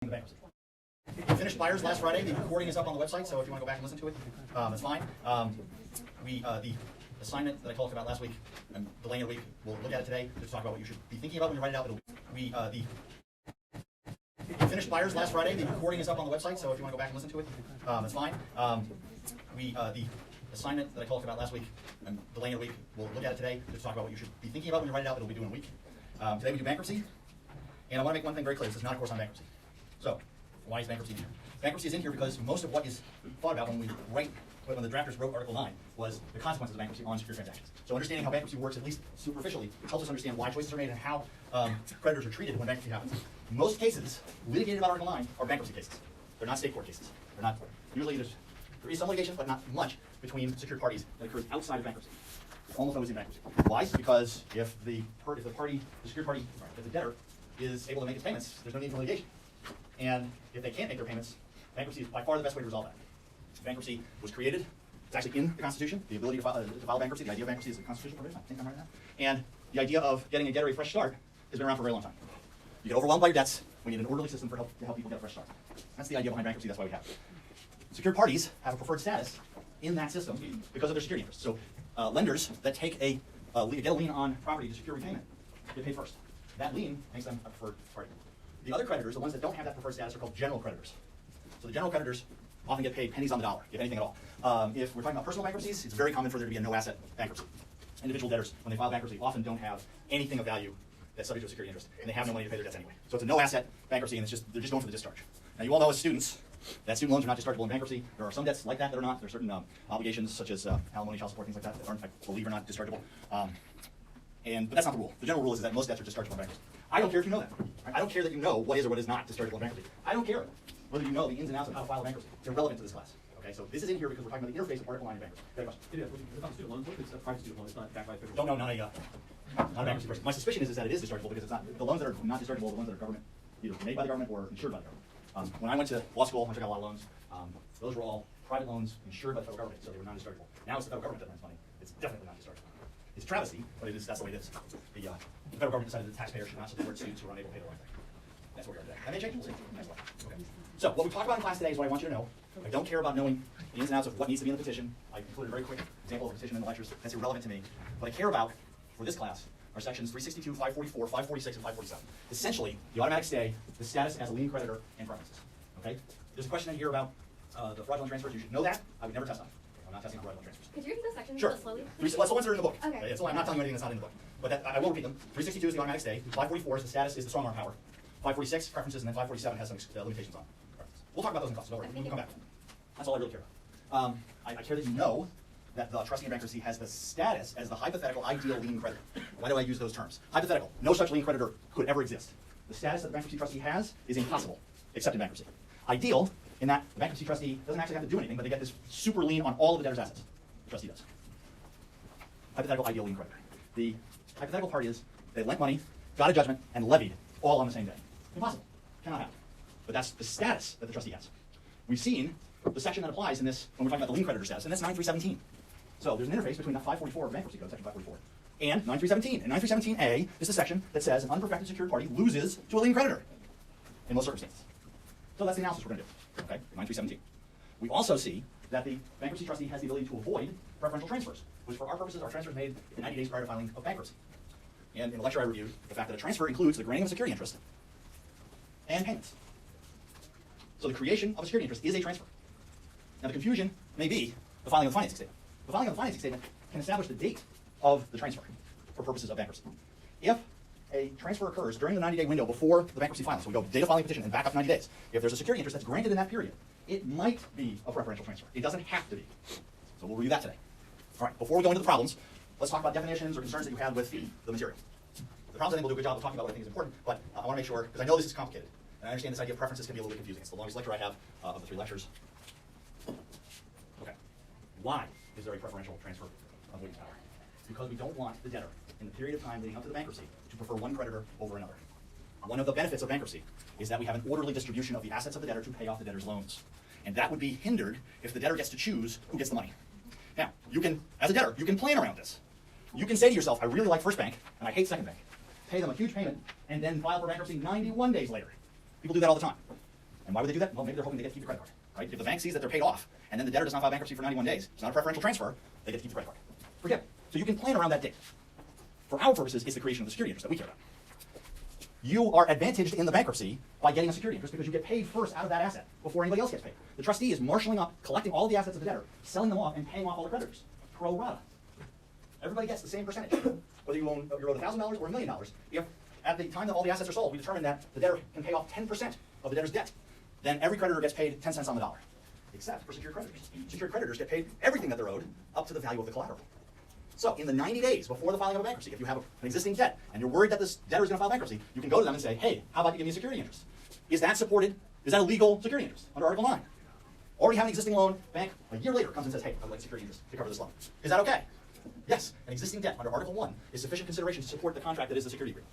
The bankruptcy. We finished Buyers last Friday. The recording is up on the website, so if you want to go back and listen to it, that's fine. The assignment that I talked about last week, and delaying it a week, we'll look at it today to talk about what you should be thinking about when you write it out. We finished Buyers last Friday. The recording is up on the website, so if you want to go back and listen to it, that's fine. The assignment that I talked about last week, and delaying it a week, we'll look at it today to talk about what you should be thinking about when you write it out. It'll be due in a week. Today we do bankruptcy, and I want to make one thing very clear. This is not a course on bankruptcy. So, why is bankruptcy in here? Bankruptcy is in here because most of what is thought about when the drafters wrote Article 9 was the consequences of bankruptcy on secure transactions. So understanding how bankruptcy works, at least superficially, helps us understand why choices are made and how creditors are treated when bankruptcy happens. Most cases litigated about Article 9 are bankruptcy cases. They're not state court cases. They're not. Usually there is some litigation, but not much, between secured parties that occurs outside of bankruptcy. Almost always in bankruptcy. Why? Because if the debtor is able to make its payments, there's no need for litigation. And if they can't make their payments, bankruptcy is by far the best way to resolve that. Bankruptcy was created, it's actually in the Constitution, the ability to file bankruptcy, the idea of bankruptcy is a constitutional provision, I think I'm right now. And the idea of getting a debtor a fresh start has been around for a very long time. You get overwhelmed by your debts, we need an orderly system to help people get a fresh start. That's the idea behind bankruptcy, that's why we have it. Secured parties have a preferred status in that system because of their security interests. So lenders that take get a lien on property to secure repayment get paid first. That lien makes them a preferred party. The other creditors, the ones that don't have that preferred status, are called general creditors. So the general creditors often get paid pennies on the dollar, if anything at all. If we're talking about personal bankruptcies, it's very common for there to be a no-asset bankruptcy. Individual debtors, when they file bankruptcy, often don't have anything of value that's subject to a security interest, and they have no money to pay their debts anyway. So it's a no-asset bankruptcy, and they're just going for the discharge. Now, you all know as students that student loans are not dischargeable in bankruptcy. There are some debts like that are not. There are certain obligations, such as alimony, child support, things like that aren't, I believe, are not dischargeable. But that's not the rule. The general rule is that most debts are dischargeable in bankruptcy. I don't care if you know that. I don't care that you know what is or what is not dischargeable in bankruptcy. I don't care whether you know the ins and outs of how to file a bankruptcy. It's irrelevant to this class. Okay, so this is in here because we're talking about the interface of Article 9 in bankruptcy. Got a question? Yeah, it's not a student loan. It's a private student loan. It's not backed by a federal. Don't know, not a bankruptcy person. My suspicion is that it is dischargeable because it's not. The loans that are not dischargeable are the ones that are government, either made by the government or insured by the government. When I went to law school, I took out a lot of loans. Those were all private loans insured by the federal government, so they were non-dischargeable. Now it's the federal government that lends money. It's definitely not dischargeable. It's a travesty, but that's the way it is. The federal government decided the taxpayer should not support students who are unable to pay their life back. That's what we're going to do. That may change, we'll see. Next slide. Okay. So what we talked about in class today is what I want you to know. I don't care about knowing the ins and outs of what needs to be in the petition. I included a very quick example of a petition in the lectures. That's irrelevant to me. What I care about for this class are sections 362, 544, 546, and 547. Essentially, the automatic stay, the status as a lien creditor, and preferences. Okay? There's a question in here about the fraudulent transfers. You should know that. I would never test on it. I'm not testing on fraudulent transfers. Could you repeat those sections Sure. slowly? Well, the ones that are in the book. Okay. I'm not telling you anything that's not in the book. But I will repeat them. 362 is the automatic stay. 544 is the status, is the strong arm power. 546, preferences, and then 547 has some limitations on preferences. We'll talk about those in class, so don't worry. We'll come back to them. That's all I really care about. I care that you know that the trustee in bankruptcy has the status as the hypothetical ideal lien creditor. Why do I use those terms? Hypothetical. No such lien creditor could ever exist. The status that the bankruptcy trustee has is impossible, except in bankruptcy. Ideal, in that the bankruptcy trustee doesn't actually have to do anything, but they get this super lien on all of the debtor's assets. The trustee does. Hypothetical ideal lien creditor. The hypothetical part is they lent money, got a judgment, and levied all on the same day. Impossible. Cannot happen. But that's the status that the trustee has. We've seen the section that applies in this when we're talking about the lien creditor status, and that's 9317. So there's an interface between that 544 of Bankruptcy Code, section 544, and 9317. And 9317A is the section that says an unperfected secured party loses to a lien creditor in most circumstances. So that's the analysis we're going to do. Okay, 9317. We also see that the bankruptcy trustee has the ability to avoid preferential transfers, which for our purposes are transfers made in 90 days prior to filing of bankruptcy. And in the lecture I reviewed, the fact that a transfer includes the granting of a security interest and payments. So the creation of a security interest is a transfer. Now the confusion may be the filing of the financing statement. The filing of the financing statement can establish the date of the transfer for purposes of bankruptcy. If a transfer occurs during the 90-day window before the bankruptcy filing, so we go date of filing petition and back up 90 days, if there's a security interest that's granted in that period, it might be a preferential transfer. It doesn't have to be. So we'll review that today. All right, before we go into the problems, let's talk about definitions or concerns that you have with the material. The problems, I think we'll do a good job of talking about what I think is important, but I want to make sure, because I know this is complicated, and I understand this idea of preferences can be a little bit confusing. It's the longest lecture I have of the 3 lectures. Okay. Why is there a preferential transfer of lien power? Because we don't want the debtor, in the period of time leading up to the bankruptcy, to prefer one creditor over another. One of the benefits of bankruptcy is that we have an orderly distribution of the assets of the debtor to pay off the debtor's loans. And that would be hindered if the debtor gets to choose who gets the money. Now, you can, as a debtor, you can plan around this. You can say to yourself, I really like First Bank, and I hate Second Bank. Pay them a huge payment, and then file for bankruptcy 91 days later. People do that all the time. And why would they do that? Well, maybe they're hoping they get to keep the credit card, right? If the bank sees that they're paid off, and then the debtor does not file bankruptcy for 91 days, it's not a preferential transfer, they get to keep the credit card. Forget it. So you can plan around that date. For our purposes, it's the creation of the security interest that we care about. You are advantaged in the bankruptcy by getting a security interest because you get paid first out of that asset before anybody else gets paid. The trustee is marshaling up, collecting all the assets of the debtor, selling them off, and paying off all the creditors. Pro rata. Everybody gets the same percentage. Whether you're owed $1,000 or $1 million, if at the time that all the assets are sold, we determine that the debtor can pay off 10% of the debtor's debt, then every creditor gets paid 10 cents on the dollar, except for secured creditors. Secured creditors get paid everything that they're owed up to the value of the collateral. So in the 90 days before the filing of a bankruptcy, if you have an existing debt and you're worried that this debtor is going to file bankruptcy, you can go to them and say, hey, how about you give me a security interest? Is that supported? Is that a legal security interest under Article 9? Already have an existing loan, bank a year later comes and says, hey, I'd like a security interest to cover this loan. Is that okay? Yes, an existing debt under Article 1 is sufficient consideration to support the contract that is the security agreement.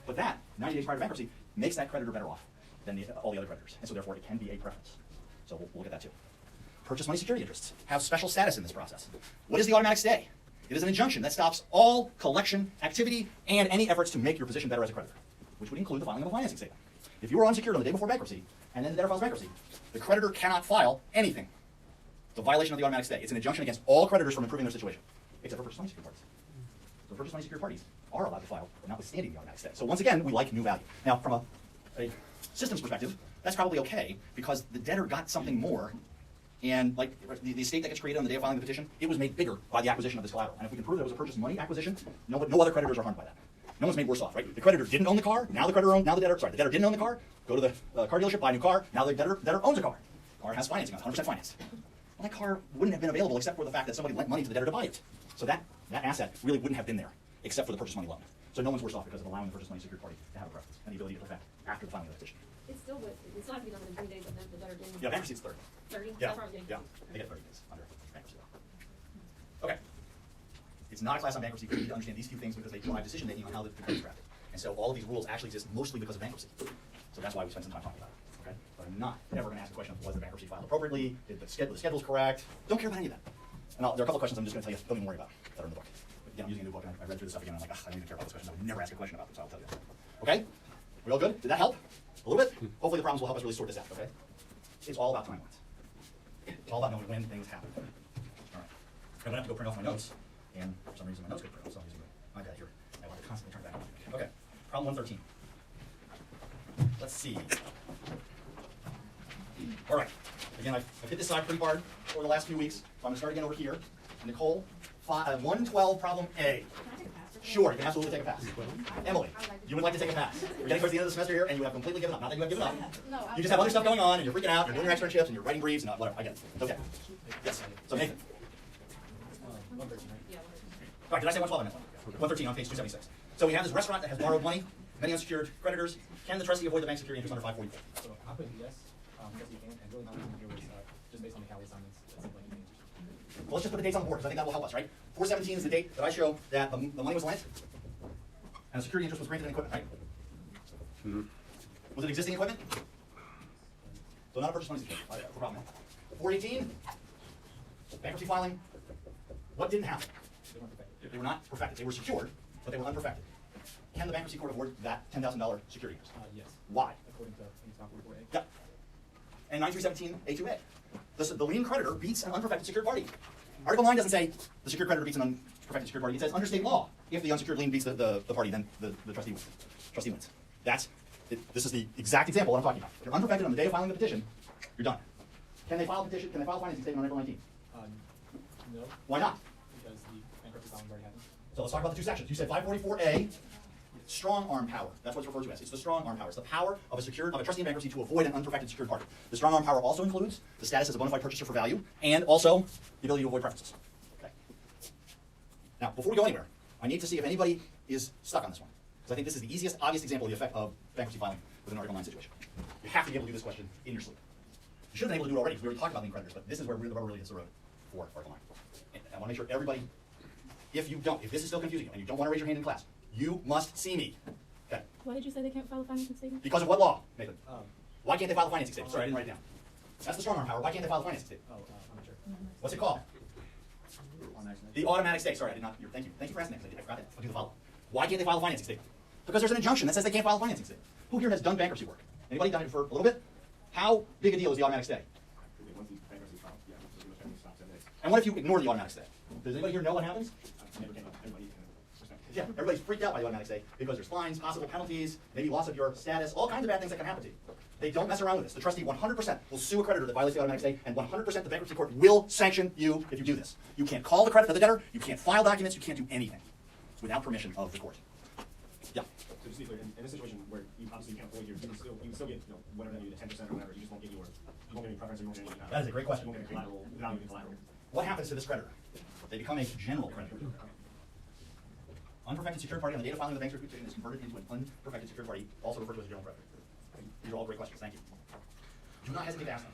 But that, 90 days prior to bankruptcy, makes that creditor better off than all the other creditors. And so therefore it can be a preference. So we'll look at that too. Purchase money security interests have special status in this process. What is the automatic stay? It is an injunction that stops all collection activity and any efforts to make your position better as a creditor, which would include the filing of a financing statement. If you were unsecured on the day before bankruptcy, and then the debtor files bankruptcy, the creditor cannot file anything. It's a violation of the automatic stay. It's an injunction against all creditors from improving their situation, except for purchase money secured parties. So purchase money secured parties are allowed to file, notwithstanding the automatic stay. So once again, we like new value. Now, from a systems perspective, that's probably okay, because the debtor got something more. And like the estate that gets created on the day of filing the petition, it was made bigger by the acquisition of this collateral. And if we can prove that it was a purchase money acquisition, no other creditors are harmed by that. No one's made worse off, right? The creditor didn't own the car, now the debtor didn't own the car, go to the car dealership, buy a new car, now the debtor owns a car. Car has financing, 100% financed. Well, that car wouldn't have been available except for the fact that somebody lent money to the debtor to buy it. So that asset really wouldn't have been there, except for the purchase money loan. So no one's worse off because of allowing the purchase money secured party to have a preference and the ability to perfect after the filing of the petition. It's still with, it's not going to be done within 3 days of the debtor getting. Yeah, bankruptcy is 30. 30? Yeah, That's what I was getting. yeah, they get 30 days under bankruptcy law. Okay. It's not a class on bankruptcy. You need to understand these few things because they drive decision making on how the code is drafted. And so all of these rules actually exist mostly because of bankruptcy. So that's why we spent some time talking about it. Okay? But I'm not ever going to ask the question of was the bankruptcy filed appropriately? Did the schedule's correct? Don't care about any of that. And there are a couple of questions I'm just going to tell you don't even worry about that are in the book. But again, I'm using a new book and I read through this stuff again and I'm like, I don't even care about those questions. I would never ask a question about them, so I'll tell you. Okay? We all good? Did that help? A little bit? Hopefully the problems will help us really sort this out, okay? It's all about timelines. It's all about knowing when things happen. All right. I'm going to have to go print off my notes, and for some reason my notes get printed off, so I'm using my iPad here. I want to constantly turn it back on. Okay. Problem 113. Let's see. All right. Again, I've hit this side pretty hard over the last few weeks, so I'm going to start again over here. Nicole, 112, problem A. Can I take a pass? Sure, you can absolutely take a pass. Emily, you would like to take a pass. We're getting towards the end of the semester here, and you have completely given up. Not that you have given up. No, You just have other stuff going on, and you're freaking out, you're doing your externships, and you're writing briefs, and whatever. I get it. It's okay. Yes. So Nathan. Yeah, All right, did I say 112? I meant 113 on page 276. So we have this restaurant that has borrowed money, many unsecured creditors. Can the trustee avoid the bank security interest under 544? So I put yes, yes you can, and really not even here was just based on the Cali assignments. That seemed like you can. Well, let's just put the dates on the board, because I think that will help us, right? 417 is the date that I show that the money was lent, and the security interest was granted in equipment, right? Was it existing equipment? So not a purchase money security. No problem. 418, bankruptcy filing. What didn't happen? They weren't perfected. They were not perfected. They were secured, but they were unperfected. Can the bankruptcy court award that $10,000 security interest? Yes. Why? According to 544A. Yep. And 9317A2A. The lien creditor beats an unperfected secured party. Article 9 doesn't say the secured creditor beats an unperfected secured party. It says under state law, if the unsecured lien beats the party, then the trustee wins. This is the exact example that I'm talking about. If you're unperfected on the day of filing the petition, you're done. Can they file a petition? Can they file a financing statement on April 19th? No, Why not? because the bankruptcy filing already happened. So let's talk about the two sections. You said 544A, strong arm power. That's what it's referred to as. It's the strong arm power. It's the power of a trustee in bankruptcy to avoid an unperfected secured party. The strong arm power also includes the status as a bona fide purchaser for value and also the ability to avoid preferences. Okay. Now, before we go anywhere, I need to see if anybody is stuck on this one, because I think this is the easiest, obvious example of the effect of bankruptcy filing with an Article 9 situation. You have to be able to do this question in your sleep. You should have been able to do it already, because we already talked about lien creditors, but this is where the rubber really hits the road for Article 9. And I want to make sure everybody, if this is still confusing you and you don't want to raise your hand in class, you must see me. Okay. Why did you say they can't file a financing statement? Because of what law, Nathan? Um, Why can't they file a financing statement? Sorry, I didn't write it down. That's the strong arm power. Why can't they file a financing statement? I'm not sure. What's it called? Automatic stay. The automatic stay. Sorry, I did not. Thank you. Thank you for asking that, because I forgot that. I'll do the follow-up. Why can't they file a financing statement? Because there's an injunction that says they can't file a financing statement. Who here has done bankruptcy work? Anybody done it for a little bit? How big a deal is the automatic stay? Once the bankruptcy is filed, yeah, so pretty much everything stops 7 days. And what if you ignore the automatic stay? Does anybody here know what happens? Never came up, everybody can respect. Yeah, everybody's freaked out by the automatic stay because there's fines, possible penalties, maybe loss of your status, all kinds of bad things that can happen to you. They don't mess around with this. The trustee 100% will sue a creditor that violates the automatic stay, and 100% the bankruptcy court will sanction you if you do this. You can't call the debtor, you can't file documents, you can't do anything without permission of the court. Yeah. So just to be clear, in a situation where you obviously can't avoid you can still get, whatever that you get, 10% or whatever, you just won't get you won't get any preference, or you won't get any. That is a great question. You won't get any collateral, value in collateral. What happens to this creditor? They become a general creditor. Unperfected secured party on the date of filing of the bankruptcy petition is converted into an unperfected secured party, also referred to as a general creditor. These are all great questions. Thank you. Do not hesitate to ask them.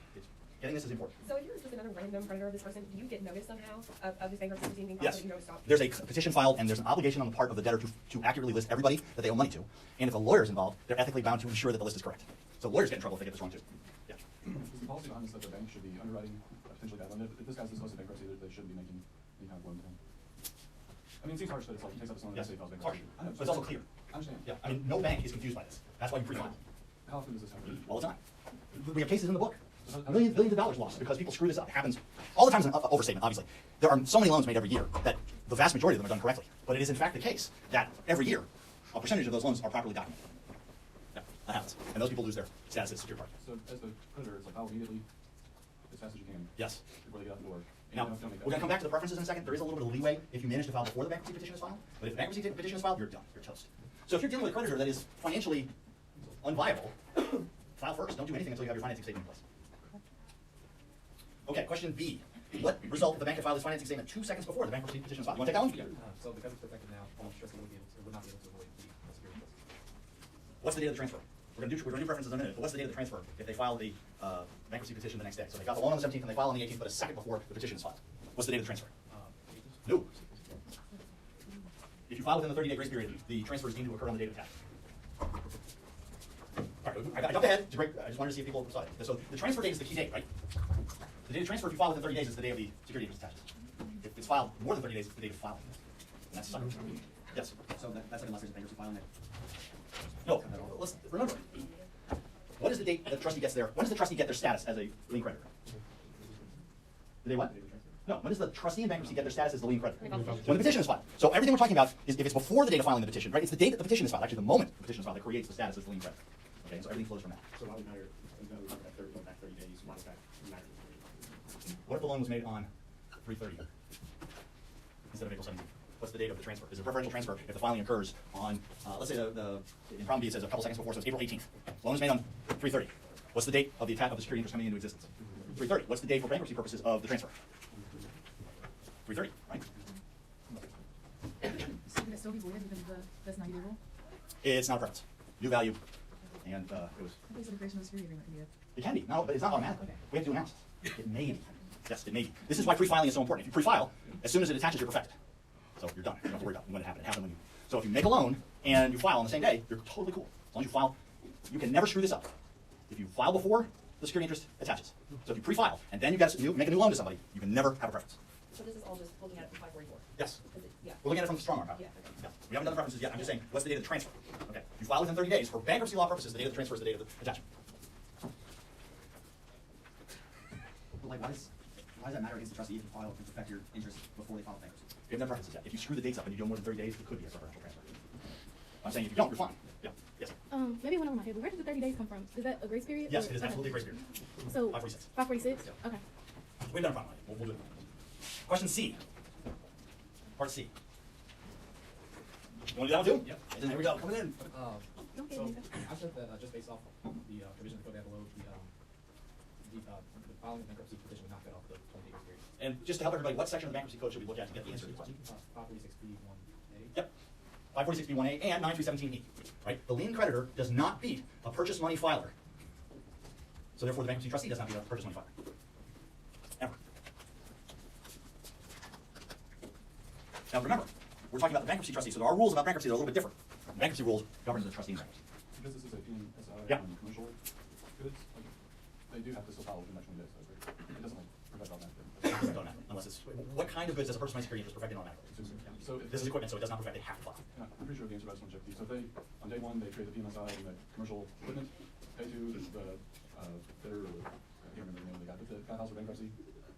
Getting this is important. So if you're just another random creditor of this person, do you get notice somehow of this bankruptcy proceeding being filed, Yes. that you know to stop? There's a petition filed, and there's an obligation on the part of the debtor to accurately list everybody that they owe money to. And if a lawyer is involved, they're ethically bound to ensure that the list is correct. So lawyers get in trouble if they get this wrong too. Yeah. Is the policy behind this that the bank should be underwriting a potentially bad loan? If this guy's dismissed of bankruptcy, they shouldn't be making any kind of loan to him. I mean, it seems harsh that it's like he takes up his loan and Yes. they files It's harsh, bankruptcy. I know, but it's also clear. I understand. Yeah. I mean, no bank is confused by this. That's why you pre-file How often does this happen? all the time. We have cases in the book. Billions of dollars lost because people screw this up. It happens all the time. Is an overstatement, obviously. There are so many loans made every year that the vast majority of them are done correctly. But it is in fact the case that every year, a percentage of those loans are properly documented. Yeah, that happens. And those people lose their status as secured party. So as the creditor, it's like file immediately, as fast as you can, Yes. before they get out the door. And Now, don't make that we're going to come back to the preferences in a second. There is a little bit of leeway if you manage to file before the bankruptcy petition is filed. But if the bankruptcy petition is filed, you're done. You're toast. So if you're dealing with a creditor that is financially unviable, file first. Don't do anything until you have your financing statement in place. Okay, question B. What result if the bank had filed its financing statement 2 seconds before the bankruptcy petition is filed? You want to take that one? So because it's perfected now, the trustee would not be able to avoid the security risk. What's the date of the transfer? We're going to do preferences in a minute, but what's the date of the transfer if they file the bankruptcy petition the next day? So they got the loan on the 17th and they file on the 18th, but a second before the petition is filed. What's the date of the transfer? No. If you file within the 30-day grace period, the transfer is deemed to occur on the date of attack. All right, I jumped ahead. It's great. I just wanted to see if people saw it. So the transfer date is the key date, right? The date of transfer, if you file within 30 days, is the day of the security interest attaches. If it's filed more than 30 days, it's the date of filing. And that's sucker. Yes. So that's like unless there's a bankruptcy filing there. No. Let's remember. What is the date that the trustee gets there? When does the trustee get their status as a lien creditor? Do they what? No. When does the trustee in bankruptcy get their status as the lien creditor? When the petition is filed. So everything we're talking about is if it's before the date of filing the petition, right? It's the date that the petition is filed, actually the moment the petition is filed, that creates the status as the lien creditor. Okay, so everything flows from that. So why would it matter, back 30 days, why does that matter? What if the loan was made on 3/30 instead of April 17th? What's the date of the transfer? Is it a preferential transfer if the filing occurs on, let's say in problem B it says a couple seconds before, so it's April 18th. Loan is made on 3/30. What's the date of the attack of the security interest coming into existence? 3/30. What's the date for bankruptcy purposes of the transfer? 3/30, right? So can it still be voided because of that's 90-day rule? It's not a preference. New value, and it was. I think the creation of a security agreement can be it. It can be, no, but it's not automatic. Okay. We have to do analysis. It may be. Yes, it may be. This is why pre-filing is so important. If you pre-file, as soon as it attaches, you're perfected. So you're done. You don't have to worry about when it happened. It happened when you. So if you make a loan and you file on the same day, you're totally cool. As long as you file, you can never screw this up. If you file before the security interest attaches. So if you pre-file and then you make a new loan to somebody, you can never have a preference. So this is all just looking at it from 544? Yes. Yeah. We're looking at it from the strong arm power. Yeah. Yeah. We haven't done the preferences yet. I'm just saying, what's the date of the transfer? Okay. You file within 30 days. For bankruptcy law purposes, the date of the transfer is the date of the attachment. But like, why does that matter against the trustee if you file to perfect your interest before they file bankruptcy? We haven't done preferences yet. If you screw the dates up and you do more than 30 days, it could be a preferential transfer. I'm saying if you don't, you're fine. Yeah. Yes. Maybe one over my head. Where did the 30 days come from? Is that a grace period? Yes, or- it is okay. absolutely a grace period. So 546. 546? Yeah. Okay. We've done a problem. We'll do it. Question C. Part C. You want to do that one too? Yep. And then here we go. Coming in. Don't get So anything. I said that just based off the provision of the code down below, the filing of bankruptcy petition would not get off the 20-day grace period. And just to help everybody, what section of the bankruptcy code should we look at to get the answer to the question? 546B1A. Yep. 546B1A and 9317E. Right? The lien creditor does not beat a purchase money filer. So therefore, the bankruptcy trustee does not beat a purchase money filer. Ever. Now remember, we're talking about the bankruptcy trustee, so there are rules about bankruptcy that are a little bit different. The bankruptcy rules govern the trustee in bankruptcy. Because this is a PMSI Yeah. on commercial goods, like, they do have to still follow within that 20 days, so it doesn't like prevent all that. It doesn't matter, unless it's, what kind of goods does a purchase money security interest perfect automatically? So if This is equipment, so it does not perfect, they have to file. Yeah, I'm pretty sure the answer, but I just want to check. So if they, on day one, they create the PMSI and the commercial equipment, day two, the bidder, or, I can't remember the name of the guy, but the guy files for bankruptcy,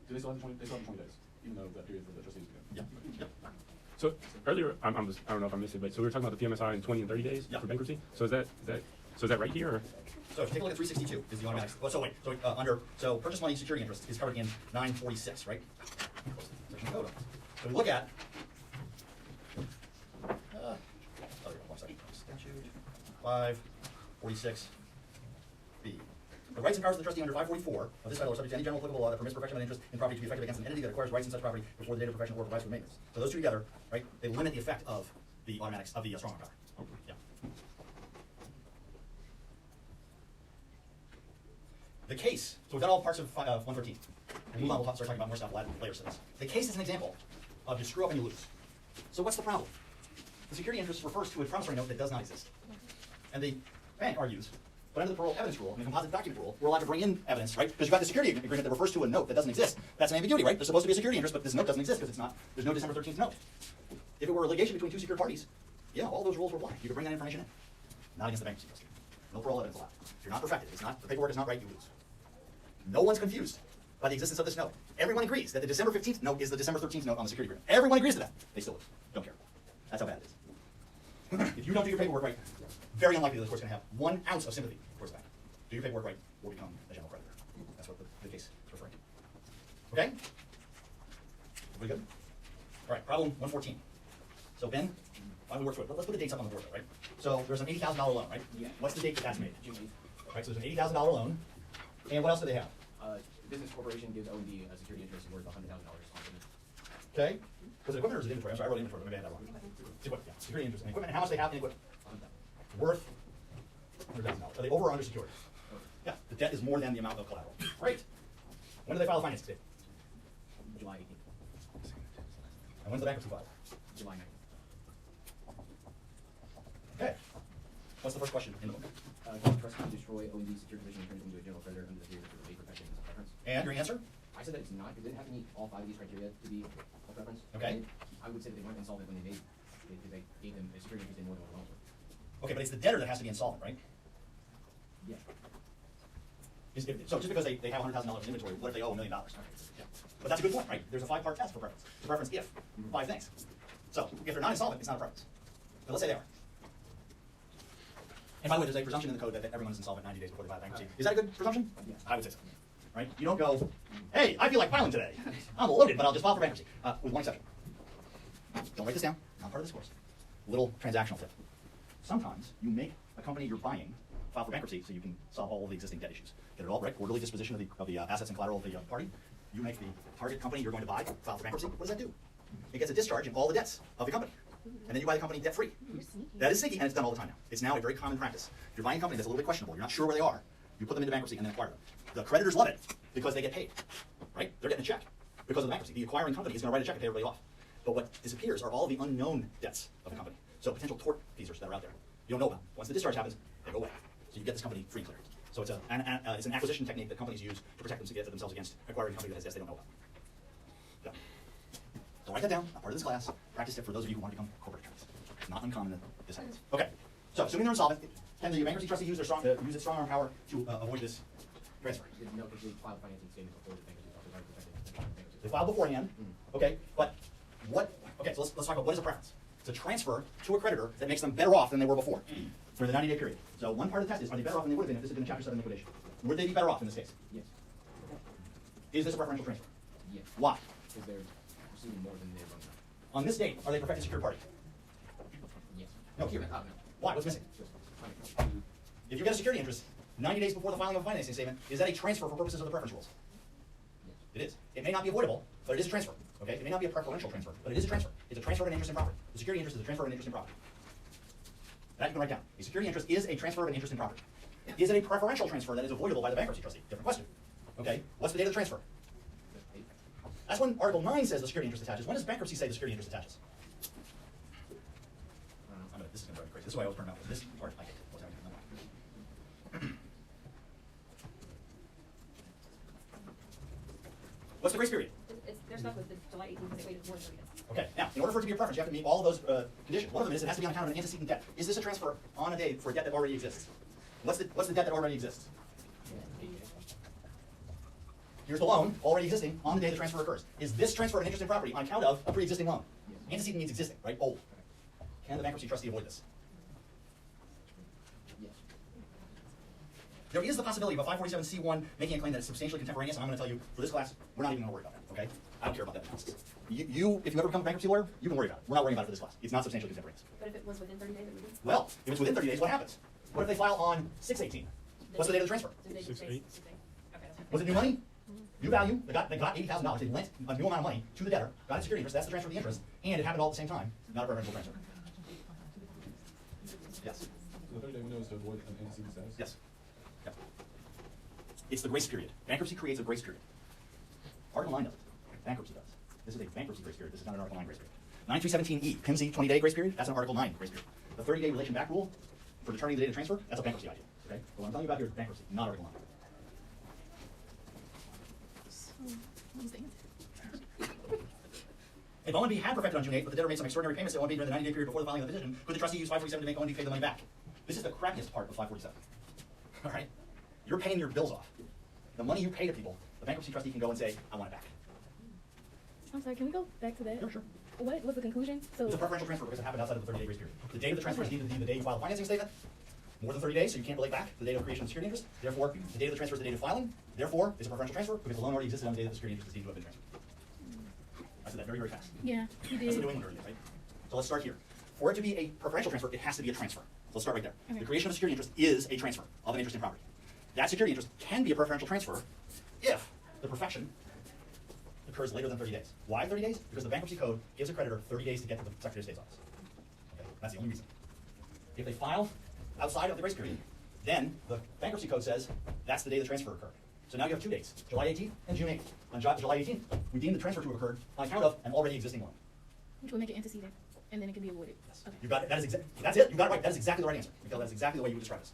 do they still have the 20, they still have the 20 days, even though that period for the trustees is good? Yeah, yep. So earlier, I don't know if I missed it, but so we were talking about the PMSI in 20 and 30 days Yeah. for bankruptcy. So is that right here? Or? So if you take a look at 362, is the automatic, oh, so wait, so purchase money security interest is covered in 946, right? Section code. So we look at, oh, there we go, one section, statute, 546B. The rights and powers of the trustee under 544 of this title are subject to any general applicable law that permits perfection of interest in property to be effective against an entity that acquires rights in such property before the date of perfection or provides for maintenance. So those two together, right, they limit the effect of the automatics, of the strong arm power. Yeah. The case, so we've got all parts of 113. We'll move on, we'll start talking about more stuff later to this. The case is an example of you screw up and you lose. So what's the problem? The security interest refers to a promissory note that does not exist. And the bank argues, but under the parole evidence rule and the composite document rule, we're allowed to bring in evidence, right? Because you've got the security agreement that refers to a note that doesn't exist. That's an ambiguity, right? There's supposed to be a security interest, but this note doesn't exist because it's not, there's no December 13th note. If it were a litigation between two secured parties, yeah, all those rules would apply. You could bring that information in. Not against the bankruptcy trustee. No parole evidence allowed. If you're not perfected, it's not, the paperwork is not right, you lose. No one's confused by the existence of this note. Everyone agrees that the December 15th note is the December 13th note on the security agreement. Everyone agrees to that. They still lose. Don't care. That's how bad it is. If you don't do your paperwork right, very unlikely that the court's going to have 1 ounce of sympathy towards the bank. Do your paperwork right, or become a general creditor. That's what the case is referring to. Okay? Everybody good? All right, problem 114. So Ben, why don't we work through it? Let's put the dates up on the board, though, right? So there's an $80,000 loan, right? Yeah. What's the date that that's made? June 8th. Right, so there's an $80,000 loan. And what else do they have? Business corporation gives O&D a security interest worth $100,000 on it. Okay? Because the equipment is inventory. I'm sorry, I wrote inventory, but maybe I had that wrong. It's equipment, yeah, security interest in equipment. And how much they have in equipment? Worth $100,000. Are they over or under secured? Yeah, the debt is more than the amount of collateral. Great. When do they file the financing statement? July 18th. And when's the bankruptcy filed? July 9th. Okay. What's the first question in the book? Can the trustee destroy O&D security position and turn it into a general creditor under the theory of the perfection as a preference? And your answer? I said that it's not, it didn't have to meet all 5 of these criteria to be a preference. Okay. I would say that they weren't insolvent when they gave them a security interest in more than one loan. Okay, but it's the debtor that has to be insolvent, right? Yeah. So just because they have $100,000 in inventory, what if they owe $1 million? Yeah. But that's a good point, right? There's a 5-part test for preference. It's a preference if 5 things. So if they're not insolvent, it's not a preference. But let's say they are. And by the way, there's a presumption in the code that everyone is insolvent 90 days before they file bankruptcy. Is that a good presumption? Yes. I would say so. Right? You don't go, hey, I feel like filing today. I'm loaded, but I'll just file for bankruptcy. With one exception. Don't write this down. Not part of this course. Little transactional tip. Sometimes you make a company you're buying file for bankruptcy so you can solve all of the existing debt issues. Get it all right, orderly disposition of the assets and collateral of the party. You make the target company you're going to buy file for bankruptcy. What does that do? It gets a discharge in all the debts of the company. And then you buy the company debt-free. That is sneaky, and it's done all the time now. It's now a very common practice. If you're buying a company that's a little bit questionable, you're not sure where they are, you put them into bankruptcy and then acquire them. The creditors love it because they get paid, right? They're getting a check because of the bankruptcy. The acquiring company is going to write a check and pay everybody off. But what disappears are all the unknown debts of the company. So potential tort feasors that are out there. You don't know about them. Once the discharge happens, they go away. So you get this company free and clear. So it's an acquisition technique that companies use to protect themselves against acquiring a company that has debts they don't know about. So, don't write that down. Not part of this class. Practice tip for those of you who want to become corporate attorneys. It's not uncommon that this happens. Okay. So assuming they're insolvent, can the bankruptcy trustee use its strong arm power to avoid this transfer? No, because they filed financing statement before the bankruptcy filed. They filed beforehand. Okay, but what? Okay, so let's talk about what is a preference. It's a transfer to a creditor that makes them better off than they were before for the 90-day period. So one part of the test is, are they better off than they would have been if this had been a Chapter 7 liquidation? Would they be better off in this case? Yes. Is this a preferential transfer? Yes. Why? Because they're receiving more than they're running. On this date, are they perfected secured party? Yes. No, here. No. Why? What's missing? If you get a security interest 90 days before the filing of a financing statement, is that a transfer for purposes of the preference rules? Yes. It is. It may not be avoidable, but it is a transfer. Okay? It may not be a preferential transfer, but it is a transfer. It's a transfer of an interest in property. The security interest is a transfer of an interest in property. That you can write down. A security interest is a transfer of an interest in property. Is it a preferential transfer that is avoidable by the bankruptcy trustee? Different question. Okay? What's the date of the transfer? That's when Article 9 says the security interest attaches. When does bankruptcy say the security interest attaches? This is going to drive me crazy. This is why I always burn out. This part, I hate it. What's happening? What's the grace period? They're stuck with the July 18th because they waited more than 30 days. Okay, now, in order for it to be a preference, you have to meet all of those conditions. One of them is it has to be on account of an antecedent debt. Is this a transfer on a day for a debt that already exists? What's the debt that already exists? here's the loan already existing on the day the transfer occurs. Is this transfer of an interest in property on account of a pre-existing loan? Antecedent means existing, right? Old. Can the bankruptcy trustee avoid this? There is the possibility of a 547C1 making a claim that is substantially contemporaneous, and I'm going to tell you, for this class, we're not even going to worry about that, okay? I don't care about that analysis. If you ever become a bankruptcy lawyer, you can worry about it. We're not worrying about it for this class. It's not substantially contemporaneous. But if it was within 30 days, it would be. Well, if it's within 30 days, what happens? What if they file on 6/18? What's the date of the transfer? Did they 6/8? say- okay, that's Was it new money? New value, they got $80,000, they lent a new amount of money to the debtor, got a security interest, that's the transfer of the interest, and it happened all at the same time, not a preferential transfer. Yes, So the 30-day window is to avoid an antecedent status? yes. Yep. It's the grace period. Bankruptcy creates a grace period. Article 9 doesn't. Bankruptcy does. This is a bankruptcy grace period, this is not an Article 9 grace period. 9317E, PIMSI 20-day grace period, that's an Article 9 grace period. The 30-day relation back rule for determining the date of transfer, that's a bankruptcy idea, okay? But what I'm telling you about here is bankruptcy, not Article 9. What was the answer? If ONB had perfected on June 8th, but the debtor made some extraordinary payments to ONB during the 90-day period before the filing of the petition, could the trustee use 547 to make ONB pay the money back? This is the crappiest part of 547. All right? You're paying your bills off. The money you pay to people, the bankruptcy trustee can go and say, I want it back. I'm sorry, can we go back to that? Sure, sure. What was the conclusion? So It's a preferential transfer because it happened outside of the 30-day grace period. The date of the transfer is needed to be the day you file the financing statement. More than 30 days, so you can't relate back to the date of creation of security interest. Therefore, the date of the transfer is the date of filing. Therefore, it's a preferential transfer because the loan already existed on the day that the security interest is deemed to have been transferred. I said that very, very fast. yeah, you That's the New did. Englander, right? So let's start here. For it to be a preferential transfer, it has to be a transfer. So let's start right there. Okay. The creation of a security interest is a transfer of an interest in property. That security interest can be a preferential transfer if the perfection occurs later than 30 days. Why 30 days? Because the bankruptcy code gives a creditor 30 days to get to the Secretary of State's office. Okay? That's the only reason. If they file outside of the grace period, then the bankruptcy code says that's the day the transfer occurred. So now you have 2 dates, July 18th and June 8th. On July 18th, we deem the transfer to have occurred on account of an already existing loan. Which will make it antecedent, and then it can be avoided. Yes. Okay. You got it. That's it. You got it right. That is exactly the right answer. Because that's exactly the way you would describe this.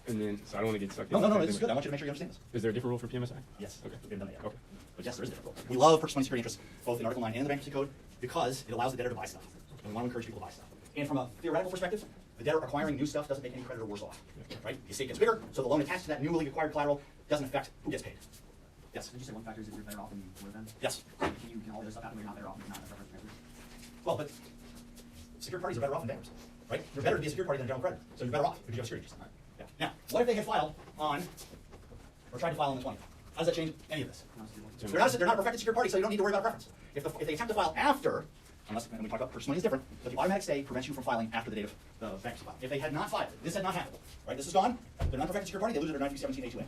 And then, so I don't want to get stuck. No, in this is good. I want you to make sure you understand this. Is there a different rule for PMSI? Yes. Okay. We haven't done that yet. Okay. But yes, there is a different rule. We love purchase money security interest, both in Article 9 and the bankruptcy code, because it allows the debtor to buy stuff. And we want to encourage people to buy stuff. And from a theoretical perspective, the debtor acquiring new stuff doesn't make any creditor worse off. Right? The estate gets bigger, so the loan attached to that newly acquired collateral doesn't affect who gets paid. Yes. Did you say one factor is if you're better off than you were then? Yes. Can all the other stuff happen when you're not better off and not a preference transfer? Well, but secured parties are better off than bankruptcy, right? You're better to be a secured party than a general creditor, so you're better off if you have security interest. Yeah. Now, what if they had filed on, or tried to file on the 20th? How does that change any of this? They're not a perfected secured party, so you don't need to worry about preference. If they attempt to file after, unless, and we talk about purchase money is different, but the automatic stay prevents you from filing after the date of the bankruptcy filing. If they had not filed, this had not happened, right? This is gone, they're not a perfected secured party, they lose their 9317A2A.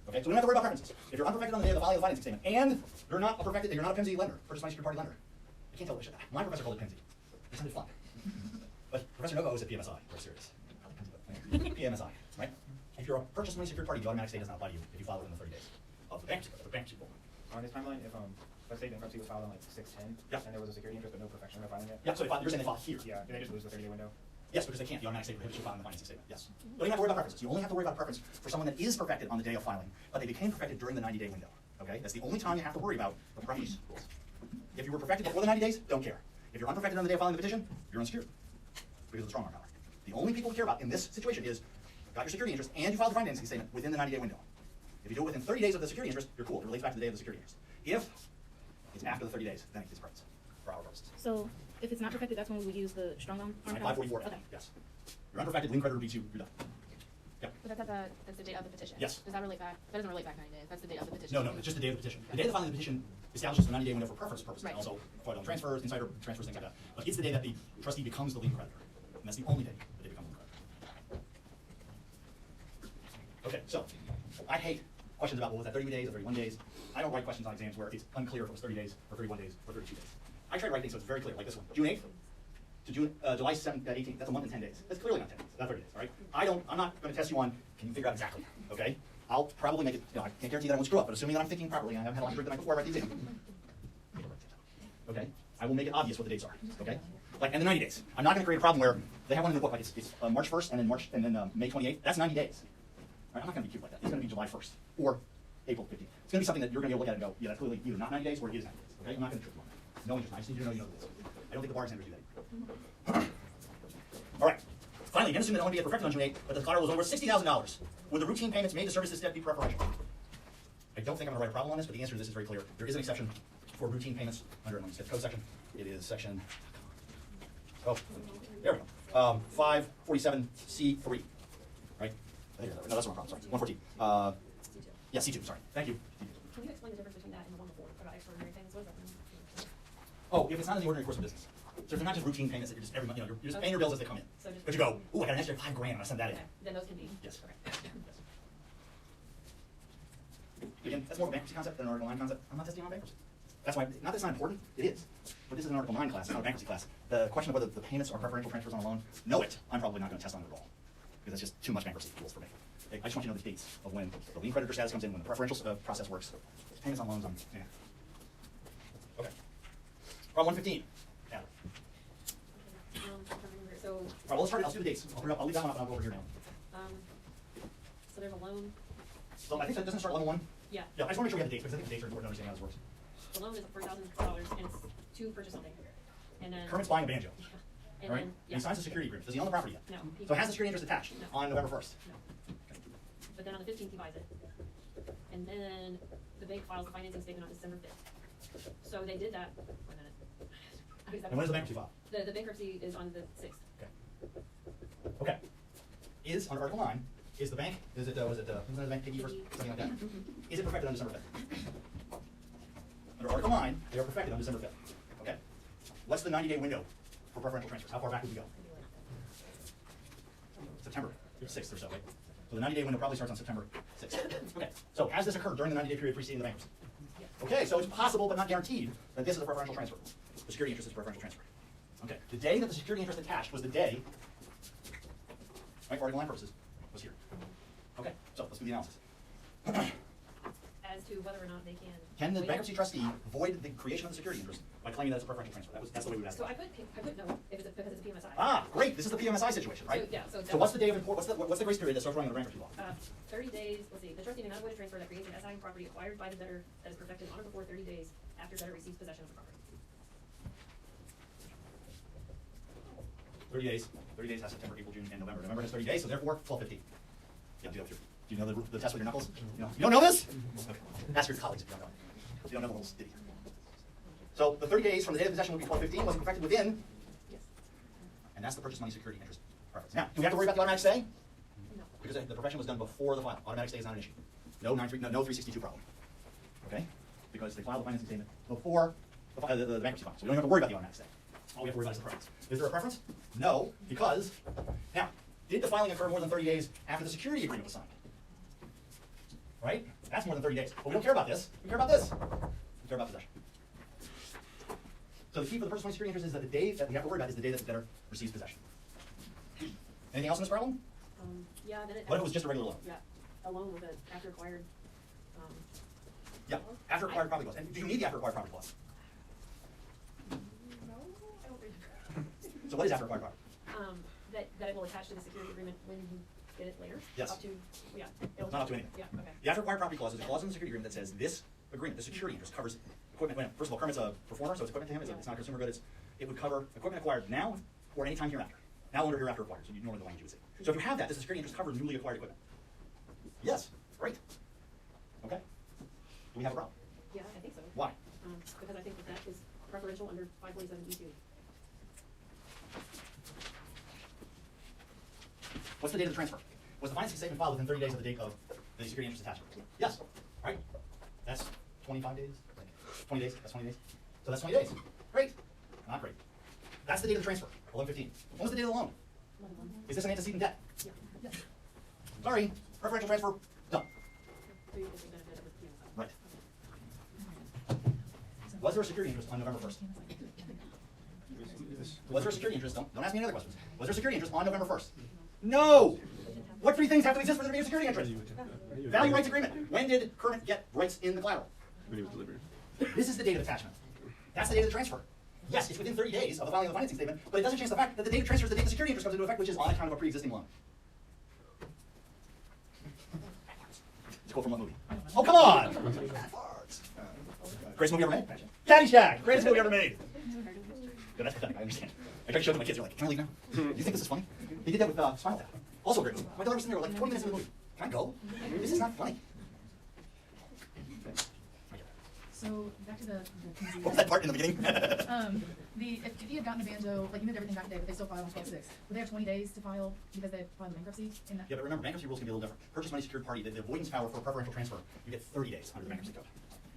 Okay, so we don't have to worry about preferences. If you're unperfected on the day of the filing of the financing statement, and you're not a perfected, you're not a PIMSI lender, purchase money secured party lender. I can't tell what my professor called it PIMSI. It sounded fun. But Professor Novo is at PMSI, we're serious. PMSI, right? If you're a purchase money secured party, the automatic stay does not apply to you if you file within the 30 days of the bankruptcy rule. On this timeline, if let's say bankruptcy was filed on like 6/10, Yeah. and there was a security interest but no perfection of filing it. Yeah, so you're saying they file here? Yeah, did they just lose the 30-day window? Yes, because they can't. The automatic stay prohibits you filing the financing statement. Yes. You don't even have to worry about preferences. You only have to worry about preference for someone that is perfected on the day of filing, but they became perfected during the 90-day window. Okay? That's the only time you have to worry about the preference rules. If you were perfected before the 90 days, don't care. If you're unperfected on the day of filing the petition, you're unsecured because of the strong arm power. The only people we care about in this situation is got your security interest and you filed the financing statement within the 90-day window. If you do it within 30 days of the security interest, you're cool. It relates back to the day of the security interest. If it's after the 30 days, then it gets preference for our purposes. So if it's not perfected, that's when we would use the strong arm power? 544. Okay. Yes. You're unperfected, lien creditor beats you, you're done. Yep. But that's the date of the petition. Yes. Does that relate back? That doesn't relate back 90 days. That's the date of the petition. No, it's just the day of the petition. The day of the filing of the petition establishes the 90-day window for preference purposes, Right. and also fraudulent transfers, insider transfers, things like that. But it's the day that the trustee becomes the lien creditor, and that's the only day that they become the lien creditor. Okay, so I hate questions about, well, was that 30 days or 31 days? I don't write questions on exams where it's unclear if it was 30 days or 31 days or 32 days. I try to write things so it's very clear, like this one. June 8th to July 7th, 18th, that's a month and 10 days. That's clearly not 10 days, not 30 days, all right? I'm not going to test you on, can you figure out exactly, okay? I'll probably make it, I can't guarantee that I won't screw up, but assuming that I'm thinking properly, and I haven't had a lot to drink the night before I write the exam. Okay? I will make it obvious what the dates are, okay? Like, and the 90 days. I'm not going to create a problem where they have one in the book, like it's March 1st and then May 28th. That's 90 days. Right? I'm not going to be cute like that. It's going to be July 1st or April 15th. It's going to be something that you're going to be able to look at and go, yeah, that's clearly either not 90 days or it is 90 days, okay? I'm not going to trick you on that. No interest. I just need you to know you know this. I don't think the bar examiners do that. All right. Finally, again, assume that ONB had perfected on June 8th, but the collateral was over $60,000. Would the routine payments made to service this debt be preferential? I I don't think I'm gonna write a problem on this, but the answer to this is very clear. There is an exception for routine payments under, let me see, the code section. It is section, oh, there we go. 547C3, right? No, that's the wrong problem, sorry, 114. Yeah, C2, sorry, thank you. Can you explain the difference between that and the one before about extraordinary payments? What does that mean? Oh, if it's not in the ordinary course of business. So if they're not just routine payments that you're just every month, you know, you're just paying your bills as they come in. So just- But you go, ooh, I got an extra $5 grand, I'm gonna send that in. Okay, then those can be. Yes. Okay. Again, that's more of a bankruptcy concept than an Article 9 concept. I'm not testing on bankruptcy. That's why, not that it's not important, it is. But this is an Article 9 class, it's not a bankruptcy class. The question of whether the payments are preferential transfers on a loan, know it. I'm probably not gonna test on it at all. Because it's just too much bankruptcy rules for me. I just want you to know the dates of when the lien creditor status comes in, when the preferential process works. Payments on loans, yeah. Okay. Problem 115. Yeah. All I'm trying to remember. So, right, well, let's do the dates. I'll leave that one up and I'll go over here now. so there's a loan. So I think that doesn't start level 1. Yeah. Yeah, I just want to make sure we have the dates because I think the dates are important to understand how this works. The loan is for $1,000 and it's to purchase something. And then. Kermit's buying a banjo, And right? then, And yeah. he signs a security agreement. Does he own the property yet? No. he- So it has the security interest attached No. on November 1st. No. But then on the 15th, he buys it. And then the bank files the financing statement on December 5th. So they did that, wait a minute. How does that And when is the work? bankruptcy file? The bankruptcy is on the 6th. Okay. Okay. Is, under Article 9, is the bank, was it the bank Piggy first, something like that? Is it perfected on December 5th? Under Article 9, they are perfected on December 5th. Okay. What's the 90-day window for preferential transfers? How far back would we go? September 6th or so, right? So the 90-day window probably starts on September 6th. Okay, so has this occurred during the 90-day period preceding the bankruptcy? Okay, so it's possible but not guaranteed that this is a preferential transfer. The security interest is a preferential transfer. Okay, the day that the security interest attached was the day, right, for Article 9 purposes, was here. Okay, so let's do the analysis. As to whether or not they can. Can the waive- bankruptcy trustee void the creation of the security interest by claiming that it's a preferential transfer? That's the way we would ask So it. I put no, if it's because it's a PMSI. Ah, great, this is the PMSI situation, right? So, yeah, so So what's the day of import, what's the grace period that starts running under bankruptcy law? 30 days, let's see, the trustee may not avoid a transfer that creates an SI property acquired by the debtor that is perfected on or before 30 days after debtor receives possession of the property. 30 days. 30 days has September, April, June, and November. November has 30 days, so therefore 12/15. Yeah, do that with your. Do you know the test with your knuckles? You don't know this? Okay. Ask your colleagues if you don't know it. If you don't know the little ditty. So the 30 days from the date of possession would be 12/15. Was it perfected within? Yes. And that's the purchase money security interest preference. Now, do we have to worry about the automatic stay? No. Because the perfection was done before the file. Automatic stay is not an issue. No 362 problem. Okay? Because they filed the financing statement before the bankruptcy file. So we don't have to worry about the automatic stay. All we have to worry about is the preference. Is there a preference? No, because, now, did the filing occur more than 30 days after the security agreement was signed? Right? That's more than 30 days. But we don't care about this. We care about this. We care about possession. So the key for the purchase money security interest is that the day that we have to worry about is the day that the debtor receives possession. Anything else in this problem? Yeah, then it. What if it was just a regular loan? Yeah, a loan with an after acquired, Yeah, after acquired property clause. And do you need the after acquired property clause? No, I don't remember. So what is after acquired property? That it will attach to the security agreement when you get it later? Yes. Up to, yeah. it'll- Not up to anything. Yeah, okay. The after acquired property clause is a clause in the security agreement that says this agreement, the security interest, covers equipment. Well, first of all, Kermit's a performer, so it's equipment to him. It's not a consumer good. It would cover equipment acquired now or any time hereafter. Now or hereafter acquired. So you normally the language you would say. So if you have that, does the security interest cover newly acquired equipment? Yes. Great. Okay. Do we have a problem? Yeah, I think so. Why? Because I think that is preferential under 547E2. What's the date of the transfer? Was the financing statement filed within 30 days of the date of the security interest attachment? Yes. Right? That's 25 days? 20 days? That's 20 days? So that's 20 days. Great. Not great. That's the date of the transfer, 11/15. When was the date of the loan? Is this an antecedent debt? Yeah. Yes. Sorry, preferential transfer, done. So you get the benefit of the PMSI. Right. Was there a security interest on November 1st? Was there a security interest? Don't ask me any other questions. Was there a security interest on November 1st? No! What three things have to exist for there to be a security interest? Value rights agreement. When did Kermit get rights in the collateral? When he was delivered. This is the date of attachment. That's the date of the transfer. Yes, it's within 30 days of the filing of the financing statement, but it doesn't change the fact that the date of transfer is the date the security interest comes into effect, which is on account of a pre-existing loan. It's a quote from what movie? Oh, come on! Greatest movie ever made? Caddyshack! Greatest movie ever made! Yeah, that's pathetic, I understand. I try to show it to my kids, they're like, can I leave now? You think this is funny? They did that with Spinal Tap. Also a great movie. My daughter was sitting there like 20 minutes into the movie. Can I go? This is not funny. So back to the What was that part in the beginning? if he had gotten a banjo, like you moved everything back today, but they still filed on 12/6, would they have 20 days to file because they filed bankruptcy in that? Yeah, but remember, bankruptcy rules can be a little different. Purchase money secured party, the avoidance power for a preferential transfer, you get 30 days under the bankruptcy code.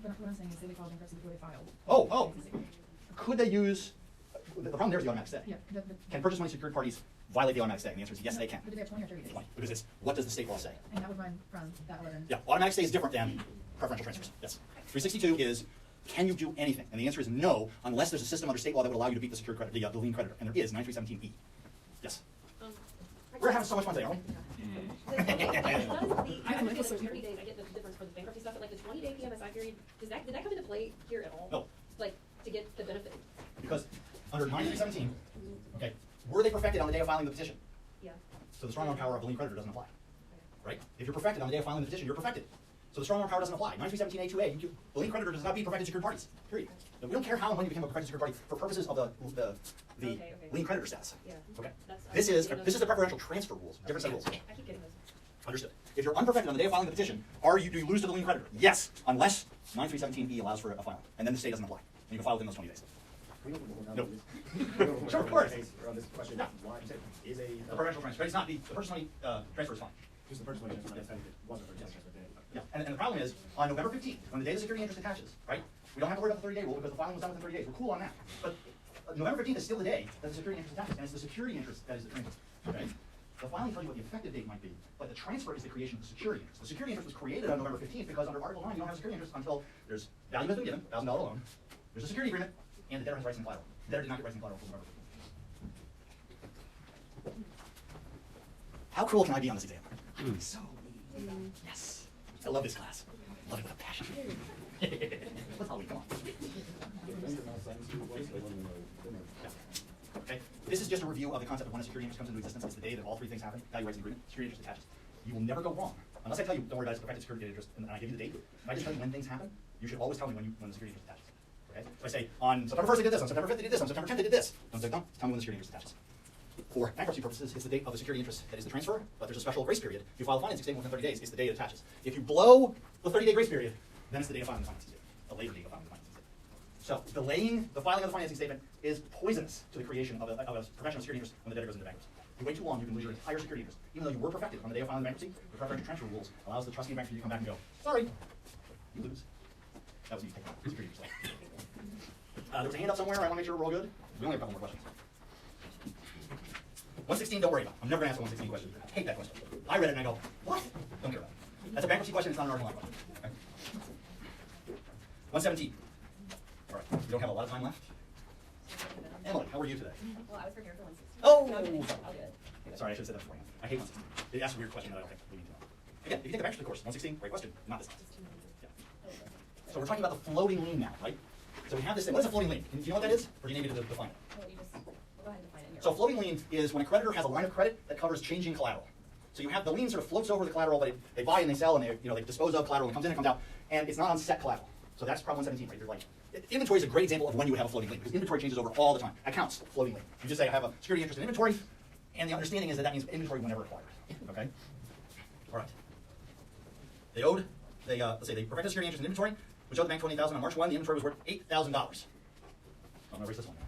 But what I'm saying is say they filed bankruptcy before they filed. Oh, could they use, the problem there is the automatic stay. Yeah. Can purchase money secured parties violate the automatic stay? And the answer is yes, they can. But do they have 20 or 30 days? 20, because it's, what does the state law say? And that would run from that 11. Yeah, automatic stay is different than preferential transfers, yes. 362 is, can you do anything? And the answer is no, unless there's a system under state law that would allow you to beat the secured credit, the lien creditor, and there is, 9317E. Yes. We're having so much fun today, aren't we? I get the 30 days, I get the difference for the bankruptcy stuff, but like the 20-day PMSI period, did that come into play here at all? No. Like, to get the benefit? Because under 9317, okay, were they perfected on the day of filing the petition? Yeah. So the strong arm power of a lien creditor doesn't apply, right? If you're perfected on the day of filing the petition, you're perfected. So the strong arm power doesn't apply. 9317A2A, the lien creditor does not beat perfected secured parties, period. So we don't care how and when you became a perfected secured party for purposes of the Okay. lien creditor status. Yeah. Okay. That's- This is the preferential transfer rules, different set of rules. I keep getting those. Understood. If you're unperfected on the day of filing the petition, do you lose to the lien creditor? Yes, unless 9317E allows for a filing, and then the stay doesn't apply. And you can file within those 20 days. No. Sure, of course. On this question, Yeah. why is a The preferential transfer, it's not the purchase money transfer is fine. just the purchase money transfer, it wasn't for transfer, but then. Yeah, and the problem is, on November 15th, when the day the security interest attaches, right? We don't have to worry about the 30-day rule because the filing was done within 30 days. We're cool on that. But November 15th is still the day that the security interest attaches, and it's the security interest that is the transfer. Okay? The filing tells you what the effective date might be, but the transfer is the creation of the security interest. The security interest was created on November 15th because under Article 9 you don't have a security interest until there's value has been given, $1,000 loan, there's a security agreement, and the debtor has rights and collateral. The debtor did not get rights and collateral until November 15th. How cruel can I be on this exam? I'm so mean. Yes. I love this class. I love it with a passion. Let's all come on. Okay. This is just a review of the concept of when a security interest comes into existence. It's the day that all three things happen: value, rights, and agreement. Security interest attaches. You will never go wrong unless I tell you, don't worry about it, it's perfected security interest, and I give you the date. If I just tell you when things happen, you should always tell me when the security interest attaches. Okay. If I say on September 1st they did this, on September 5th they did this, on September 10th they did this, don't say no. Tell me when the security interest attaches. For bankruptcy purposes, it's the date of the security interest that is the transfer, but there's a special grace period. If you file a financing statement within 30 days, it's the day it attaches. If you blow the 30-day grace period, then it's the date of filing the financing statement, a later date of filing the financing statement. So delaying the filing of the financing statement is poisonous to the creation of a professional security interest when the debtor goes into bankruptcy. If you wait too long, you can lose your entire security interest. Even though you were perfected on the day of filing the bankruptcy, the preferential transfer rules allows the trustee of bankruptcy to come back and go, sorry, you lose. That was me taking out the security interest. There was a hand up somewhere. I want to make sure we're all good. We only have a couple more questions. 116, don't worry about. I'm never going to ask a 116 question. I hate that question. I read it and I go, what? Don't care about it. That's a bankruptcy question. It's not an Article 9 question. Okay. 117. All right. We don't have a lot of time left. Emily, how are you today? Well, I was prepared for 160. Oh! No, I'll do it. Sorry, I should have said that beforehand. I hate 116. It asks a weird question that I don't think we need to know. Again, if you take the bankruptcy course, 116, great question. Not this time. Yeah. So we're talking about the floating lien now, right? So we have this thing. What is a floating lien? Do you know what that is? Or do you need me to define it? Well, you just, go ahead and define it in your. So floating lien is when a creditor has a line of credit that covers changing collateral. So you have the lien sort of floats over the collateral, but they buy and they sell and they dispose of collateral and it comes in and comes out, and it's not on set collateral. So that's problem 117, right? You're like, inventory is a great example of when you would have a floating lien because inventory changes over all the time. Accounts, floating lien. You just say I have a security interest in inventory, and the understanding is that means inventory whenever acquired. Okay. All right. Let's say they perfected security interest in inventory, which owed the bank $20,000 on March 1. The inventory was worth $8,000. I'm gonna erase this one now.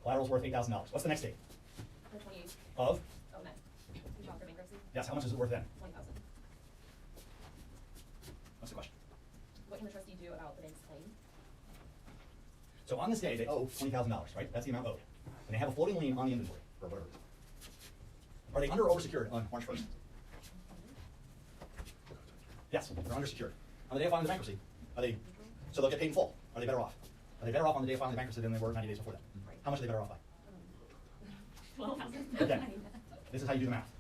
Collateral's worth $8,000. What's the next date? The 28th. Of? Oh, no. You filed for bankruptcy? Yes, how much is it worth then? 20,000. What's the question? What can the trustee do about the bank's claim? So on this day, they owe $20,000, right? That's the amount owed. And they have a floating lien on the inventory, or whatever it is. Are they under or oversecured on March 1st? Yes, they're undersecured. On the day of filing the bankruptcy, so they'll get paid in full. Are they better off? Are they better off on the day of filing the bankruptcy than they were 90 days before that? How much are they better off by? 12,000. Again, this is how you do the math.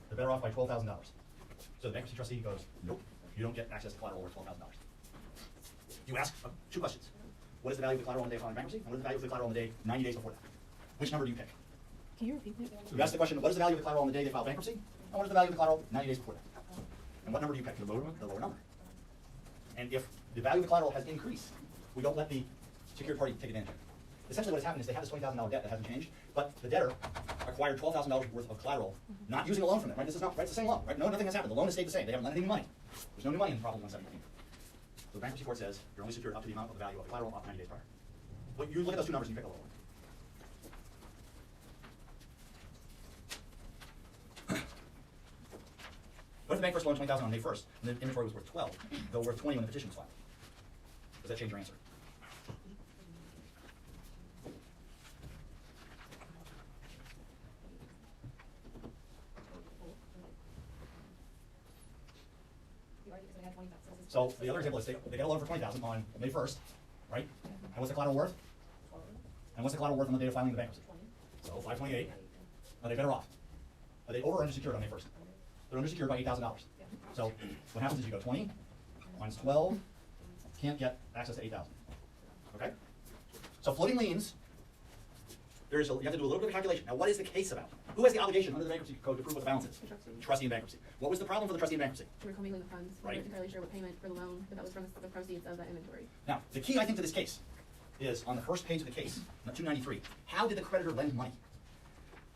They're better off by $12,000. So the bankruptcy trustee goes, nope, you don't get access to collateral worth $12,000. You ask two questions. What is the value of the collateral on the day of filing bankruptcy? And what is the value of the collateral on the day 90 days before that? Which number do you pick? Can you repeat that? You ask the question, what is the value of the collateral on the day they file bankruptcy? And what is the value of the collateral 90 days before that? And what number do you pick? The lower one? The lower number. And if the value of the collateral has increased, we don't let the secured party take advantage of it. essentially what has happened is they have this $20,000 debt that hasn't changed, but the debtor acquired $12,000 worth of collateral, not using a loan from them, right? This is not, right, it's the same loan, right? No, nothing has happened. The loan has stayed the same. They haven't lent any money. There's no new money in Proposition 117. So the bankruptcy court says you're only secured up to the amount of the value of the collateral up to 90 days prior. Well, you look at those two numbers and you pick a lower one. What if the bank first loaned $20,000 on May 1st, and the inventory was worth 12, though worth 20 when the petition was filed? Does that change your answer? You argue because they had 20,000. So the other example is they get a loan for $20,000 on May 1st, right? And what's the collateral worth? And what's the collateral worth on the date of filing the bankruptcy? So 528. Are they better off? Are they over or undersecured on May 1st? They're undersecured by $8,000. So what happens is you go 20 minus 12, can't get access to 8,000. Okay? So floating liens, you have to do a little bit of calculation. Now what is the case about? Who has the obligation under the bankruptcy code to prove what the balance is? Trustee in bankruptcy. What was the problem for the trustee in bankruptcy? We're commingling the funds. We Right. weren't entirely sure what payment for the loan, but that was from the proceeds of that inventory. Now, the key, I think, to this case is on the first page of the case, 293. How did the creditor lend money?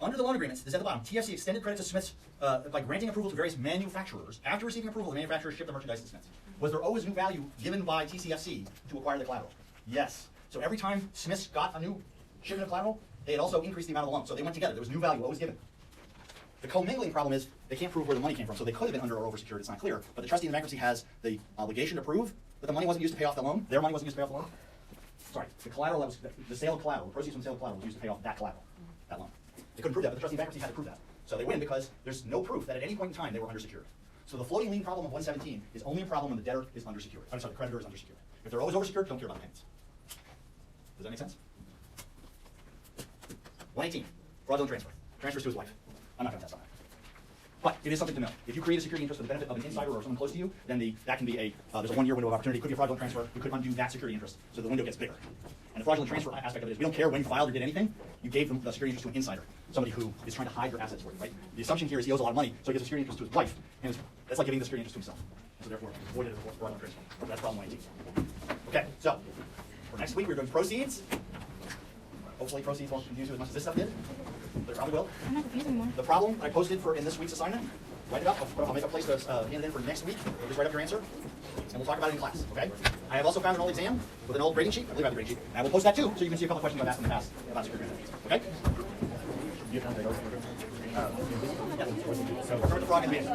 Under the loan agreements, this is at the bottom, TFC extended credit to Smiths by granting approval to various manufacturers. After receiving approval, the manufacturers shipped the merchandise to Smiths. Was there always new value given by TCFC to acquire the collateral? Yes. So every time Smiths got a new shipment of collateral, they had also increased the amount of the loan. So they went together. There was new value always given. The commingling problem is they can't prove where the money came from. So they could have been under or oversecured. It's not clear. But the trustee in bankruptcy has the obligation to prove that the money wasn't used to pay off the loan. Their money wasn't used to pay off the loan. Sorry, the collateral that was the sale of collateral, the proceeds from the sale of collateral was used to pay off that collateral, that loan. They couldn't prove that, but the trustee in bankruptcy had to prove that. So they win because there's no proof that at any point in time they were undersecured. So the floating lien problem of 117 is only a problem when the debtor is undersecured. I'm sorry, the creditor is undersecured. If they're always oversecured, don't care about the payments. Does that make sense? 118, fraudulent transfer. Transfers to his wife. I'm not going to test on that. But it is something to know. If you create a security interest for the benefit of an insider or someone close to you, then that can be there's a 1-year window of opportunity. It could be a fraudulent transfer. We could undo that security interest, so the window gets bigger. And the fraudulent transfer aspect of it is we don't care when you filed or did anything. You gave them the security interest to an insider, somebody who is trying to hide your assets for you, right? The assumption here is he owes a lot of money, so he gives a security interest to his wife, and that's like giving the security interest to himself. So therefore, avoided a fraudulent transfer. That's problem 118. Okay, so for next week we're doing proceeds. Hopefully proceeds won't confuse you as much as this stuff did. But it probably will. I'm not confused anymore. The problem I posted for in this week's assignment, write it up. I'll make a place to hand it in for next week. Just write up your answer, and we'll talk about it in class, okay? I have also found an old exam with an old grading sheet. I believe I have a grading sheet. And I will post that too, so you can see a couple of questions I've asked in the past about security. Okay? So we're going to frog in the end.